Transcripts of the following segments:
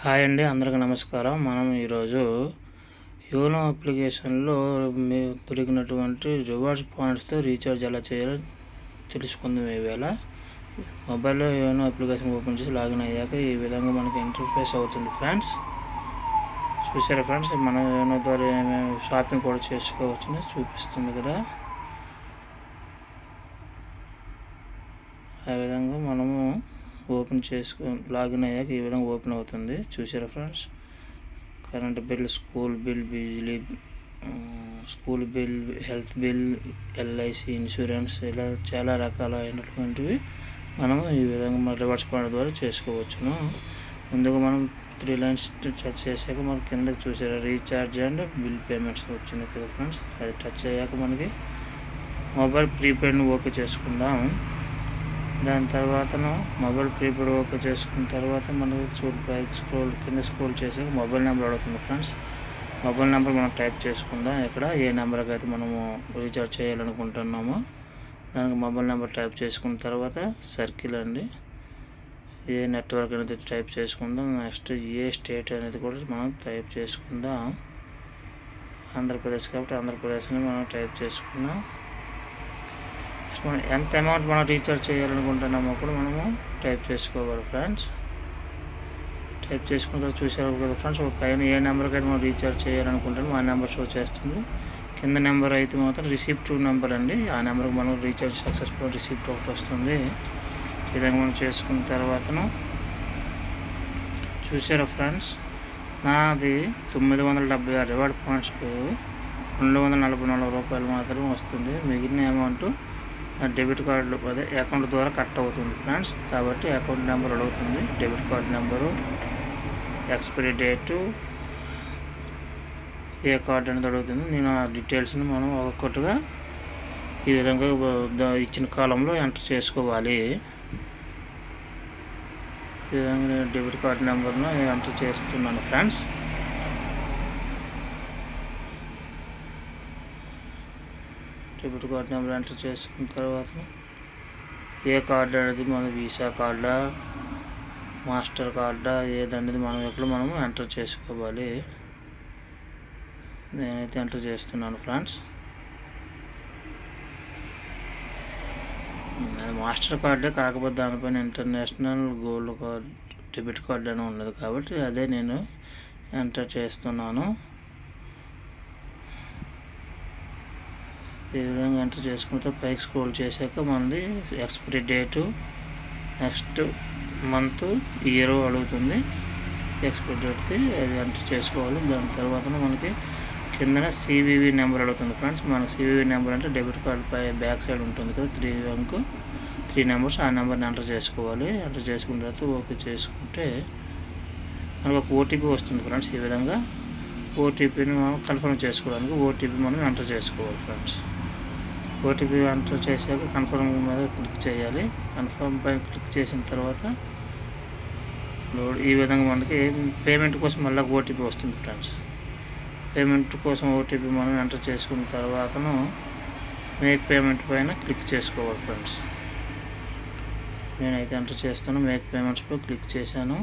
Hi అండి, అందరికీ నమస్కారం. మనం ఈరోజు యోనో అప్లికేషన్లో దొరికినటువంటి రివార్డ్స్ పాయింట్స్తో రీఛార్జ్ ఎలా చేయాలో తెలుసుకుందాం. ఈవేళ మొబైల్లో యోనో అప్లికేషన్ ఓపెన్ చేసి లాగిన్ అయ్యాక ఈ విధంగా మనకి ఇంటర్ఫేస్ అవుతుంది ఫ్రెండ్స్. చూసారా ఫ్రెండ్స్, మనం యోనో ద్వారా ఏమేమి షాపింగ్ కూడా చేసుకోవచ్చని చూపిస్తుంది కదా. ఆ విధంగా మనము ఓపెన్ లాగిన్ అయ్యాక ఈ విధంగా ఓపెన్ అవుతుంది. చూసారా friends, current bill, school bill, బిజిలీ, school bill, health bill, LIC insurance, ఇలా చాలా రకాలైనటువంటివి మనం ఈ విధంగా మన రివార్డ్స్ పాయింట్ ద్వారా చేసుకోవచ్చును. ముందుగా మనం 3 లైన్స్ టచ్ చేసాక మనకి కిందకి చూసారా రీఛార్జ్ అండ్ బిల్ పేమెంట్స్ వచ్చింది కదా ఫ్రెండ్స్. అది టచ్ అయ్యాక మనకి మొబైల్ ప్రీపెయిడ్ ఓకే చేసుకుందాం. దాని తర్వాత మొబైల్ ప్రీపెయిడ్ ఓకే చేసుకున్న తర్వాత మనకి కింద స్క్రోల్ చేసాక మొబైల్ నెంబర్ అడుగుతుంది ఫ్రెండ్స్. మొబైల్ నెంబర్ మనం టైప్ చేసుకుందాం. ఇక్కడ ఏ నెంబర్కి అయితే మనము రీఛార్జ్ చేయాలనుకుంటున్నామో దానికి మొబైల్ నెంబర్ టైప్ చేసుకున్న తర్వాత సర్కిల్ అండి, ఏ నెట్వర్క్ అనేది టైప్ చేసుకుందాం. నెక్స్ట్ ఏ స్టేట్ అనేది కూడా మనం టైప్ చేసుకుందాం. ఆంధ్రప్రదేశ్ కాబట్టి ఆంధ్రప్రదేశ్ని మనం టైప్ చేసుకుందాం. ఎంత అమౌంట్ మనం రీఛార్జ్ చేయాలనుకుంటున్నామో కూడా మనము టైప్ చేసుకోవాలి ఫ్రెండ్స్. టైప్ చేసుకున్న తర్వాత చూసారు కదా ఫ్రెండ్స్, పైన ఏ నెంబర్కి అయితే మనం రీఛార్జ్ చేయాలనుకుంటున్నామో ఆ నెంబర్ షో చేస్తుంది. కింద నెంబర్ అయితే మాత్రం రిసిప్ట్ నెంబర్ అండి, ఆ నెంబర్కి మనం రీఛార్జ్ సక్సెస్ఫుల్ రిసిప్ట్ ఒకటి వస్తుంది. ఈ విధంగా మనం చేసుకున్న తర్వాతను చూసారా ఫ్రెండ్స్, నాది 976 రివార్డ్ పాయింట్స్కు 244 రూపాయలు మాత్రం వస్తుంది. మిగిలిన అమౌంట్ డెబిట్ కార్డు అదే అకౌంట్ ద్వారా కట్ అవుతుంది ఫ్రెండ్స్. కాబట్టి అకౌంట్ నెంబర్ అడుగుతుంది, debit card number, expiry date, ఏ కార్డు అనేది అడుగుతుంది. నేను ఆ డీటెయిల్స్ని మనం ఒక్కొక్కటిగా ఈ విధంగా ఇచ్చిన కాలంలో ఎంటర్ చేసుకోవాలి. ఈ విధంగా నేను డెబిట్ కార్డు నెంబర్ను ఎంటర్ చేస్తున్నాను friends. Debit card number enter చేసుకున్న తర్వాత ఏ కార్డు అనేది మన వీసా కార్డా, మాస్టర్ కార్డా, ఏదనేది మనం ఎక్కడ మనము ఎంటర్ చేసుకోవాలి. నేనైతే ఎంటర్ చేస్తున్నాను ఫ్రెండ్స్. అది మాస్టర్ కార్డే, కాకపోతే దానిపైన international gold card debit card అని ఉన్నది కాబట్టి అదే నేను ఎంటర్ చేస్తున్నాను. ఈ విధంగా ఎంటర్ చేసుకుంటే పైకి స్క్రోల్ చేశాక మనది expiry date, next month, year అడుగుతుంది. ఎక్స్పైరీ డేట్కి అది ఎంటర్ చేసుకోవాలి. దాని తర్వాత మనకి కిందన సివివి నెంబర్ అడుగుతుంది ఫ్రెండ్స్. మనకి సివివి నెంబర్ అంటే డెబిట్ కార్డ్ పై బ్యాక్ సైడ్ ఉంటుంది కదా, 3 నెంబర్స్, ఆ నెంబర్ని ఎంటర్ చేసుకోవాలి. ఎంటర్ చేసుకున్న తర్వాత ఓకే చేసుకుంటే మనకు ఒక ఓటీపీ వస్తుంది ఫ్రెండ్స్. ఈ విధంగా ఓటీపీని మనం కన్ఫర్మ్ చేసుకోవడానికి ఓటీపీ మనం ఎంటర్ చేసుకోవాలి ఫ్రెండ్స్. ఓటీపీ ఎంటర్ చేసాక కన్ఫర్మ్ మీద క్లిక్ చేయాలి. కన్ఫర్మ్ పైన క్లిక్ చేసిన తర్వాత ఈ విధంగా మనకి పేమెంట్ కోసం మళ్ళీ ఓటీపీ వస్తుంది ఫ్రెండ్స్. పేమెంట్ కోసం ఓటీపీ మనం ఎంటర్ చేసుకున్న తర్వాతను మేక్ పేమెంట్ పైన క్లిక్ చేసుకోవాలి ఫ్రెండ్స్. నేనైతే ఎంటర్ చేస్తాను, మేక్ పేమెంట్స్పై క్లిక్ చేశాను.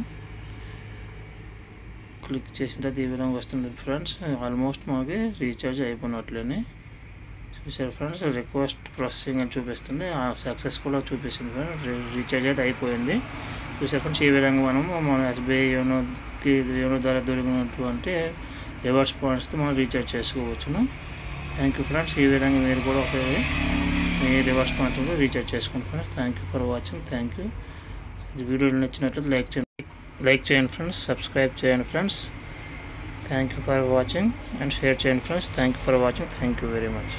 క్లిక్ చేసిన తర్వాత ఈ విధంగా వస్తుంది ఫ్రెండ్స్. ఆల్మోస్ట్ మనకి రీఛార్జ్ అయిపోయినట్లేని చూసారు ఫ్రెండ్స్. రిక్వెస్ట్ ప్రాసెసింగ్ అని చూపిస్తుంది, సక్సెస్ కూడా చూపిస్తుంది ఫ్రెండ్స్. రీఛార్జ్ అయితే అయిపోయింది. చూసారు ఫ్రెండ్స్, ఈ విధంగా మన ఎస్బీఐ యోనో ద్వారా దొరికినటువంటి రివార్డ్స్ పాయింట్స్తో మనం రీఛార్జ్ చేసుకోవచ్చును. Thank you friends. ఈ విధంగా మీరు కూడా మీ రివార్డ్స్ పాయింట్స్ రీఛార్జ్ చేసుకోండి friends. Thank you for watching. Thank you. ఈ వీడియో నచ్చినట్లయితే లైక్ చేయండి ఫ్రెండ్స్, సబ్స్క్రైబ్ చేయండి friends. Thank you for watching and share చేయండి friends. Thank you for watching. Thank you very much.